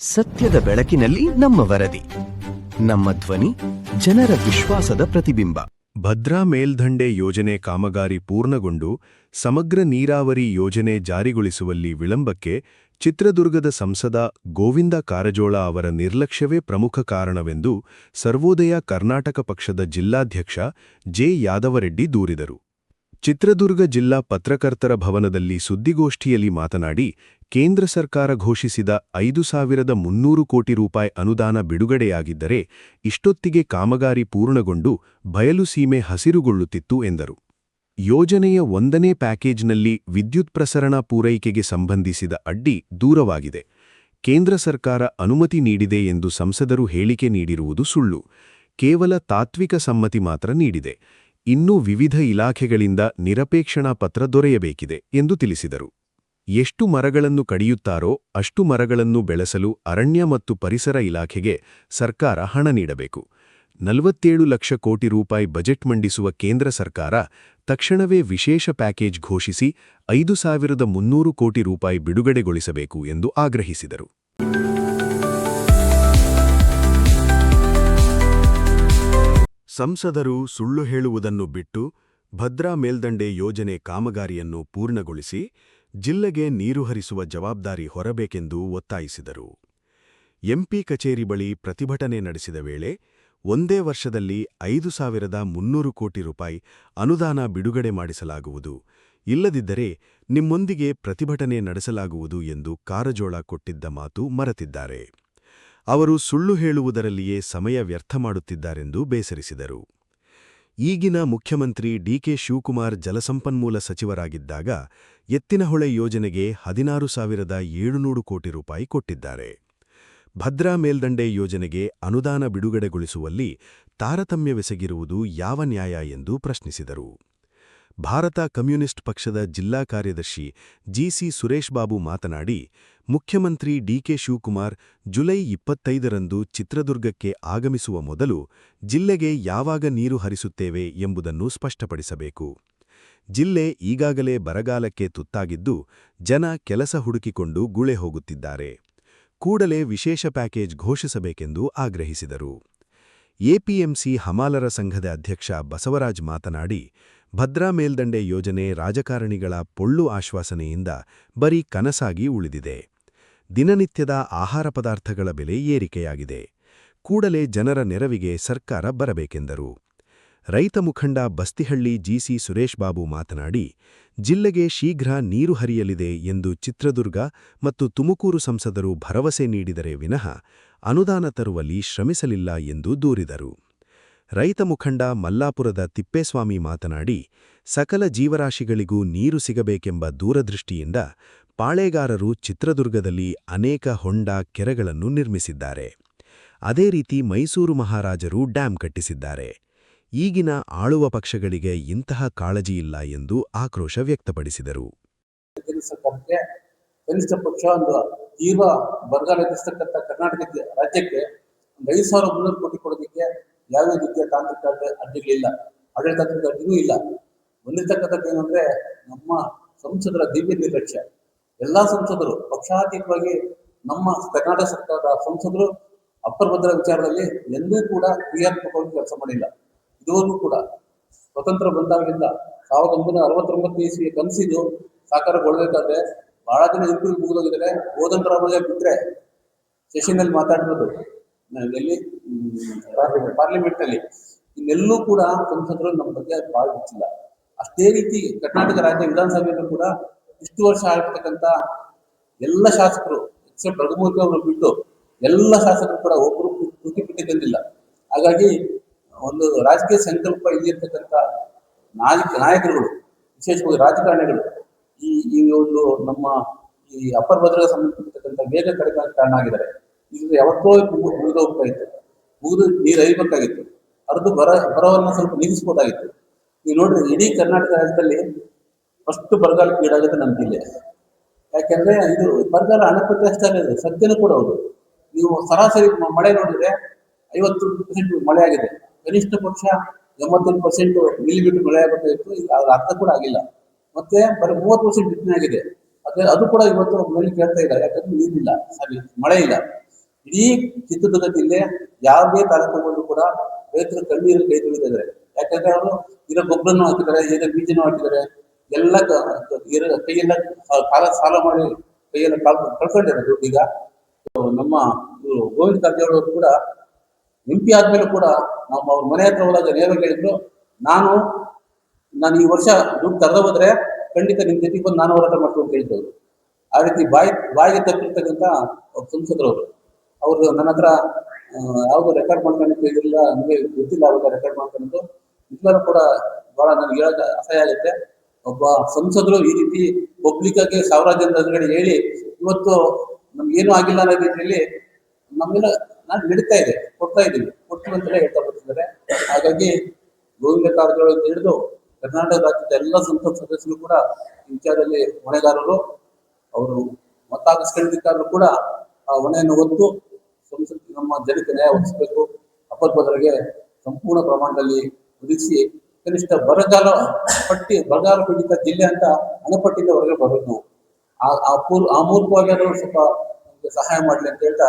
ಸತ್ಯದ ಬೆಳಕಿನಲ್ಲಿ ನಮ್ಮ ವರದಿ, ನಮ್ಮ ಧ್ವನಿ, ಜನರ ವಿಶ್ವಾಸದ ಪ್ರತಿಬಿಂಬ. ಭದ್ರಾ ಮೇಲ್ದಂಡೆ ಯೋಜನೆ ಕಾಮಗಾರಿ ಪೂರ್ಣಗೊಂಡು ಸಮಗ್ರ ನೀರಾವರಿ ಯೋಜನೆ ಜಾರಿಗೊಳಿಸುವಲ್ಲಿ ವಿಳಂಬಕ್ಕೆ ಚಿತ್ರದುರ್ಗದ ಸಂಸದ ಗೋವಿಂದ ಕಾರಜೋಳ ಅವರ ನಿರ್ಲಕ್ಷ್ಯವೇ ಪ್ರಮುಖ ಕಾರಣವೆಂದು ಸರ್ವೋದಯ ಕರ್ನಾಟಕ ಪಕ್ಷದ ಜಿಲ್ಲಾಧ್ಯಕ್ಷ ಜೆ ಯಾದವರೆಡ್ಡಿ ದೂರಿದರು. ಚಿತ್ರದುರ್ಗ ಜಿಲ್ಲಾ ಪತ್ರಕರ್ತರ ಭವನದಲ್ಲಿ ಸುದ್ದಿಗೋಷ್ಠಿಯಲ್ಲಿ ಮಾತನಾಡಿ, ಕೇಂದ್ರ ಸರ್ಕಾರ ಘೋಷಿಸಿದ 5,300 ಕೋಟಿ ರೂಪಾಯಿ ಅನುದಾನ ಬಿಡುಗಡೆಯಾಗಿದ್ದರೆ ಇಷ್ಟೊತ್ತಿಗೆ ಕಾಮಗಾರಿ ಪೂರ್ಣಗೊಂಡು ಬಯಲು ಸೀಮೆ ಹಸಿರುಗೊಳ್ಳುತ್ತಿತ್ತು ಎಂದರು. ಯೋಜನೆಯ 1ನೇ ಪ್ಯಾಕೇಜ್ನಲ್ಲಿ ವಿದ್ಯುತ್ ಪ್ರಸರಣ ಪೂರೈಕೆಗೆ ಸಂಬಂಧಿಸಿದ ಅಡ್ಡಿ ದೂರವಾಗಿದೆ. ಕೇಂದ್ರ ಸರ್ಕಾರ ಅನುಮತಿ ನೀಡಿದೆ ಎಂದು ಸಂಸದರು ಹೇಳಿಕೆ ನೀಡಿರುವುದು ಸುಳ್ಳು. ಕೇವಲ ತಾತ್ವಿಕ ಸಮ್ಮತಿ ಮಾತ್ರ ನೀಡಿದೆ. ಇನ್ನೂ ವಿವಿಧ ಇಲಾಖೆಗಳಿಂದ ನಿರಪೇಕ್ಷಣಾ ಪತ್ರ ದೊರೆಯಬೇಕಿದೆ ಎಂದು ತಿಳಿಸಿದರು. ಎಷ್ಟು ಮರಗಳನ್ನು ಕಡಿಯುತ್ತಾರೋ ಅಷ್ಟು ಮರಗಳನ್ನು ಬೆಳೆಸಲು ಅರಣ್ಯ ಮತ್ತು ಪರಿಸರ ಇಲಾಖೆಗೆ ಸರ್ಕಾರ ಹಣ ನೀಡಬೇಕು. 47 ಲಕ್ಷ ಕೋಟಿ ರೂಪಾಯಿ ಬಜೆಟ್ ಮಂಡಿಸುವ ಕೇಂದ್ರ ಸರ್ಕಾರ ತಕ್ಷಣವೇ ವಿಶೇಷ ಪ್ಯಾಕೇಜ್ ಘೋಷಿಸಿ 5,300 ಕೋಟಿ ರೂಪಾಯಿ ಬಿಡುಗಡೆಗೊಳಿಸಬೇಕು ಎಂದು ಆಗ್ರಹಿಸಿದರು. ಸಂಸದರು ಸುಳ್ಳು ಹೇಳುವುದನ್ನು ಬಿಟ್ಟು ಭದ್ರಾ ಮೇಲ್ದಂಡೆ ಯೋಜನೆ ಕಾಮಗಾರಿಯನ್ನು ಪೂರ್ಣಗೊಳಿಸಿ ಜಿಲ್ಲೆಗೆ ನೀರು ಹರಿಸುವ ಜವಾಬ್ದಾರಿ ಹೊರಬೇಕೆಂದು ಒತ್ತಾಯಿಸಿದರು. ಎಂಪಿ ಕಚೇರಿ ಬಳಿ ಪ್ರತಿಭಟನೆ ನಡೆಸಿದ ವೇಳೆ ಒಂದೇ ವರ್ಷದಲ್ಲಿ 5,300 ಕೋಟಿ ರೂಪಾಯಿ ಅನುದಾನ ಬಿಡುಗಡೆ ಮಾಡಿಸಲಾಗುವುದು, ಇಲ್ಲದಿದ್ದರೆ ನಿಮ್ಮೊಂದಿಗೆ ಪ್ರತಿಭಟನೆ ನಡೆಸಲಾಗುವುದು ಎಂದು ಕಾರಜೋಳ ಕೊಟ್ಟಿದ್ದ ಮಾತು ಮರೆತಿದ್ದಾರೆ. ಅವರು ಸುಳ್ಳು ಹೇಳುವುದರಲ್ಲಿಯೇ ಸಮಯ ವ್ಯರ್ಥ ಮಾಡುತ್ತಿದ್ದಾರೆಂದು ಬೇಸರಿಸಿದರು. ಈಗಿನ ಮುಖ್ಯಮಂತ್ರಿ ಡಿಕೆ ಶಿವಕುಮಾರ್ ಜಲಸಂಪನ್ಮೂಲ ಸಚಿವರಾಗಿದ್ದಾಗ ಎತ್ತಿನಹೊಳೆ ಯೋಜನೆಗೆ 16,700 ಕೋಟಿ ರೂಪಾಯಿ ಕೊಟ್ಟಿದ್ದಾರೆ. ಭದ್ರಾ ಮೇಲ್ದಂಡೆ ಯೋಜನೆಗೆ ಅನುದಾನ ಬಿಡುಗಡೆಗೊಳಿಸುವಲ್ಲಿ ತಾರತಮ್ಯವೆಸಗಿರುವುದು ಯಾವ ನ್ಯಾಯ ಎಂದು ಪ್ರಶ್ನಿಸಿದರು. ಭಾರತ ಕಮ್ಯುನಿಸ್ಟ್ ಪಕ್ಷದ ಜಿಲ್ಲಾ ಕಾರ್ಯದರ್ಶಿ ಜಿಸಿ ಸುರೇಶ್ ಬಾಬು ಮಾತನಾಡಿ, ಮುಖ್ಯಮಂತ್ರಿ ಡಿಕೆ ಶಿವಕುಮಾರ್ ಜುಲೈ 25ರಂದು ಚಿತ್ರದುರ್ಗಕ್ಕೆ ಆಗಮಿಸುವ ಮೊದಲು ಜಿಲ್ಲೆಗೆ ಯಾವಾಗ ನೀರು ಹರಿಸುತ್ತೇವೆ ಎಂಬುದನ್ನು ಸ್ಪಷ್ಟಪಡಿಸಬೇಕು. ಜಿಲ್ಲೆ ಈಗಾಗಲೇ ಬರಗಾಲಕ್ಕೆ ತುತ್ತಾಗಿದ್ದು ಜನ ಕೆಲಸ ಹುಡುಕಿಕೊಂಡು ಗುಳೆ ಹೋಗುತ್ತಿದ್ದಾರೆ. ಕೂಡಲೇ ವಿಶೇಷ ಪ್ಯಾಕೇಜ್ ಘೋಷಿಸಬೇಕೆಂದು ಆಗ್ರಹಿಸಿದರು. ಎಪಿಎಂಸಿ ಹಮಾಲರ ಸಂಘದ ಅಧ್ಯಕ್ಷ ಬಸವರಾಜ್ ಮಾತನಾಡಿ, ಭದ್ರಾ ಮೇಲ್ದಂಡೆ ಯೋಜನೆ ರಾಜಕಾರಣಿಗಳ ಪೊಳ್ಳು ಆಶ್ವಾಸನೆಯಿಂದ ಬರೀ ಕನಸಾಗಿ ಉಳಿದಿದೆ. ದಿನನಿತ್ಯದ ಆಹಾರ ಪದಾರ್ಥಗಳ ಬೆಲೆ ಏರಿಕೆಯಾಗಿದೆ. ಕೂಡಲೇ ಜನರ ನೆರವಿಗೆ ಸರ್ಕಾರ ಬರಬೇಕೆಂದರು. ರೈತ ಮುಖಂಡ ಬಸ್ತಿಹಳ್ಳಿ ಜಿಸಿ ಸುರೇಶ್ ಬಾಬು ಮಾತನಾಡಿ, ಜಿಲ್ಲೆಗೆ ಶೀಘ್ರ ನೀರು ಹರಿಯಲಿದೆ ಎಂದು ಚಿತ್ರದುರ್ಗ ಮತ್ತು ತುಮಕೂರು ಸಂಸದರು ಭರವಸೆ ನೀಡಿದರೆ ವಿನಃ ಅನುದಾನ ತರುವಲ್ಲಿ ಶ್ರಮಿಸಲಿಲ್ಲ ಎಂದು ದೂರಿದರು. ರೈತ ಮುಖಂಡ ಮಲ್ಲಾಪುರದ ತಿಪ್ಪೇಸ್ವಾಮಿ ಮಾತನಾಡಿ, ಸಕಲ ಜೀವರಾಶಿಗಳಿಗೂ ನೀರು ಸಿಗಬೇಕೆಂಬ ದೂರದೃಷ್ಟಿಯಿಂದ ಪಾಳೇಗಾರರು ಚಿತ್ರದುರ್ಗದಲ್ಲಿ ಅನೇಕ ಹೊಂಡ, ಕೆರೆಗಳನ್ನು ನಿರ್ಮಿಸಿದ್ದಾರೆ. ಅದೇ ರೀತಿ ಮೈಸೂರು ಮಹಾರಾಜರು ಡ್ಯಾಂ ಕಟ್ಟಿಸಿದ್ದಾರೆ. ಈಗಿನ ಆಳುವ ಪಕ್ಷಗಳಿಗೆ ಇಂತಹ ಕಾಳಜಿಯಿಲ್ಲ ಎಂದು ಆಕ್ರೋಶ ವ್ಯಕ್ತಪಡಿಸಿದರು. ಕನಿಷ್ಠ ಪಕ್ಷ ಒಂದು ತೀವ್ರ ಬರಗಾಲ ಎದುರಿಸತಕ್ಕಂಥ ಕರ್ನಾಟಕ ರಾಜ್ಯಕ್ಕೆ 5,300 ಕೋಟಿ ಕೊಡೋದಕ್ಕೆ ಯಾವುದೇ ರೀತಿಯ ತಾಂತ್ರಿಕ ಅಡ್ಡಿಗಳಿಲ್ಲ, ಆಡಳಿತಾತ್ಮಕ ಅಡ್ಡಿಯೂ ಇಲ್ಲ. ಬಂದಿರತಕ್ಕಂಥದ್ದು ಏನಂದ್ರೆ ನಮ್ಮ ಸಂಸದರ ದಿವ್ಯ ನಿರ್ಲಕ್ಷ್ಯ. ಎಲ್ಲಾ ಸಂಸದರು ಪಕ್ಷಾತೀತವಾಗಿ ನಮ್ಮ ಕರ್ನಾಟಕ ಸರ್ಕಾರದ ಸಂಸದರು ಅಪ್ಪರ್ ಭದ್ರಾ ವಿಚಾರದಲ್ಲಿ ಎಂದೂ ಕೂಡ ಕ್ರಿಯಾತ್ಮಕವಾಗಿ ಕೆಲಸ ಮಾಡಿಲ್ಲ. ಇದುವರೆಗೂ ಕೂಡ ಸ್ವತಂತ್ರ ಬಂದಾಗಲಿಂದ 1969 ಇಸ್ವಿಯ ಕನಸಿದ್ದು ಸಾಕಾರಗೊಳ್ಳಬೇಕಾದ್ರೆ ಬಹಳ ದಿನ ಹಿಂದೆ ಮುಗಿದೋಗಿದ್ದಾರೆ. ಕೋದಂಡರಾಮಯ್ಯ ಬಿಟ್ರೆ ಸೆಷನ್ನಲ್ಲಿ ಮಾತಾಡಿರೋದು ಎಲ್ಲಿ ಪಾರ್ಲಿಮೆಂಟ್ ನಲ್ಲಿ, ಇನ್ನೆಲ್ಲೂ ಕೂಡ ಸಂಸದರು ನಮ್ಮ ಬಗ್ಗೆ ಬಾಳ್ ಬಿಚ್ಚಿಲ್ಲ. ಅಷ್ಟೇ ರೀತಿ ಕರ್ನಾಟಕ ರಾಜ್ಯ ವಿಧಾನಸಭೆಯಲ್ಲೂ ಕೂಡ ಇಷ್ಟು ವರ್ಷ ಆಗಿರ್ತಕ್ಕಂಥ ಎಲ್ಲ ಶಾಸಕರು ಎಕ್ಸೆಪ್ಟ್ ರಘುಮೂರ್ತಿ ಅವರು ಬಿಟ್ಟು ಎಲ್ಲ ಶಾಸಕರು ಕೂಡ ಒಬ್ಬರು ಕೃತಿ ತಂದಿಲ್ಲ. ಹಾಗಾಗಿ ಒಂದು ರಾಜಕೀಯ ಸಂಕಲ್ಪ ಇಲ್ಲಿರ್ತಕ್ಕಂಥ ನಾಯಕರುಗಳು, ವಿಶೇಷವಾಗಿ ರಾಜಕಾರಣಿಗಳು ಈ ಒಂದು ನಮ್ಮ ಈ ಅಪ್ಪರ್ ಭದ್ರಾಗೆ ಸಂಬಂಧಪಟ್ಟಿರ್ತಕ್ಕಂಥ ವೇಗ ಕಡಿಮೆ ಕಾರಣ ಆಗಿದ್ದಾರೆ. ಇದು ಯಾವತ್ತೋ ಮುಗಿದು ಹೋಗ್ತಾ ಇತ್ತು, ಮುಗಿದು ನೀರು ಹರಿಬೇಕಾಗಿತ್ತು, ಅರ್ದು ಬರವನ್ನ ಸ್ವಲ್ಪ ನಿಲ್ಲಿಸ್ಬೋದಾಗಿತ್ತು. ನೀವು ನೋಡ್ರಿ, ಇಡೀ ಕರ್ನಾಟಕ ರಾಜ್ಯದಲ್ಲಿ ಫಸ್ಟ್ ಬರಗಾಲಕ್ಕೆ ಈಡಾಗುತ್ತೆ ನಮ್ಮ ಜಿಲ್ಲೆ. ಯಾಕೆಂದ್ರೆ ಇದು ಬರಗಾಲ ಅಣಪಟ್ಟಿ ಅಷ್ಟೇ ಇದೆ, ಸತ್ಯನೂ ಕೂಡ ಹೌದು. ನೀವು ಸರಾಸರಿ ಮಳೆ ನೋಡಿದ್ರೆ 50% ಮಳೆ ಆಗಿದೆ. ಕನಿಷ್ಠ ಪಕ್ಷ 88% ಮಿಲಿಮೀಟರ್ ಮಳೆ ಆಗಬೇಕಾಗಿತ್ತು, ಈಗ ಅದ್ರ ಅರ್ಥ ಕೂಡ ಆಗಿಲ್ಲ. ಮತ್ತೆ ಬರೀ 30% ಬಿತ್ತನೆ ಆಗಿದೆ. ಅದು ಕೂಡ ಇವತ್ತು ಮೇಲೆ ಕೇಳ್ತಾ ಇಲ್ಲ, ಯಾಕಂದ್ರೆ ನೀರಿಲ್ಲ, ಸರಿ ಮಳೆ ಇಲ್ಲ. ಇಡೀ ಚಿತ್ರದುರ್ಗ ಜಿಲ್ಲೆ ಯಾವುದೇ ತಾಲೂಕುಗಳು ಕೂಡ ರೈತರು ಕಣ್ಣೀರು ಕೈ ತೊಳಿತಿದ್ದಾರೆ. ಯಾಕಂದ್ರೆ ಅವರು ಇರೋ ಗೊಬ್ಬರನೂ ಹಾಕಿದ್ದಾರೆ, ಇರೋ ಬೀಜನೂ ಹಾಕಿದ್ದಾರೆ, ಎಲ್ಲ ಕೈಯೆಲ್ಲ ಸಾಲ ಮಾಡಿ ಕೈಯೆಲ್ಲ ಕಳ್ಕೊಂಡಿದ್ದಾರೆ ದುಡ್ಡು. ಈಗ ನಮ್ಮ ಗೋವಿಂದ ಕಾರಜೋಳ ಅವರು ಕೂಡ MP ಆದ್ಮೇಲೆ ಕೂಡ ನಮ್ಮ ಅವ್ರ ಮನೆ ಹತ್ರ ಹೋದಾಗ ನೇರವಾಗಿ ಹೇಳಿದ್ರು, ನಾನು ಈ ವರ್ಷ ದುಡ್ಡು ತರದ ಹೋದ್ರೆ ಖಂಡಿತ ನಿಮ್ ಜೊತೆಗೆ ಬಂದು ನಾನು ಹೋರಾಟ ಮಾಡ್ಕೊಂಡು ಅಂತ ಹೇಳಿದ್ರು. ಆ ರೀತಿ ಬಾಯಿಗೆ ತಪ್ಪಿರ್ತಕ್ಕಂಥ ಸಂಸದರು ಅವರು ನನ್ನ ಹತ್ರ ಯಾವ್ದು ರೆಕಾರ್ಡ್ ಮಾಡ್ಕೊಂಡು ಇದಿಲ್ಲ, ನಮಗೆ ಗೊತ್ತಿಲ್ಲ ಅವಾಗ ರೆಕಾರ್ಡ್ ಮಾಡ್ಕೊಂಡು. ನಿಜವಾಗ್ಲೂ ಕೂಡ ಬಹಳ ನನಗೆ ಹೇಳಕ್ ಅಸಹ್ಯ ಆಗುತ್ತೆ. ಒಬ್ಬ ಸಂಸದರು ಈ ರೀತಿ ಪಬ್ಲಿಕ್ ಆಗಿ ಸಾವಿರಾರು ಜನರ ಎದುರುಗಡೆ ಹೇಳಿ ಇವತ್ತು ನಮ್ಗೇನು ಆಗಿಲ್ಲ ಅನ್ನೋ ರೀತಿಯಲ್ಲಿ ನಮ್ಗೆಲ್ಲ ನಾನು ನಡೀತಾ ಇದೆ, ಕೊಡ್ತೀವಿ ಅಂತಲೇ ಹೇಳ್ತಾ ಬರ್ತಿದ್ದಾರೆ. ಹಾಗಾಗಿ ಗೋವಿಂದ ಕಾರಜೋಳ ಅಂತ ಹಿಡಿದು ಕರ್ನಾಟಕ ರಾಜ್ಯದ ಎಲ್ಲ ಸಂಸತ್ ಸದಸ್ಯರು ಕೂಡ ಈ ವಿಚಾರದಲ್ಲಿ ಹೊಣೆಗಾರರು. ಅವರು ಮತ ಹಾಕಿಸ್ಕೊಂಡಿದ್ದಾರು ಕೂಡ ಆ ಹೊಣೆಯನ್ನು ಹೊತ್ತು ಸಂಸತ್ ನಮ್ಮ ಜನಕ್ಕೆ ನ್ಯಾಯ ಒದಗಿಸಬೇಕು. ಅಪರ್ಬದರಿಗೆ ಸಂಪೂರ್ಣ ಪ್ರಮಾಣದಲ್ಲಿ ಒದಗಿಸಿ ಕನಿಷ್ಠ ಬರಗಾಲ ಪೀಡಿತ ಜಿಲ್ಲೆ ಅಂತ ಹಣಪಟ್ಟಿಯಿಂದ ಹೊರಗೆ ಬರಬೇಕು ನಾವು. ಆ ಮೂಲಕವಾಗಿ ಸ್ವಲ್ಪ ಸಹಾಯ ಮಾಡಲಿ ಅಂತ ಹೇಳ್ತಾ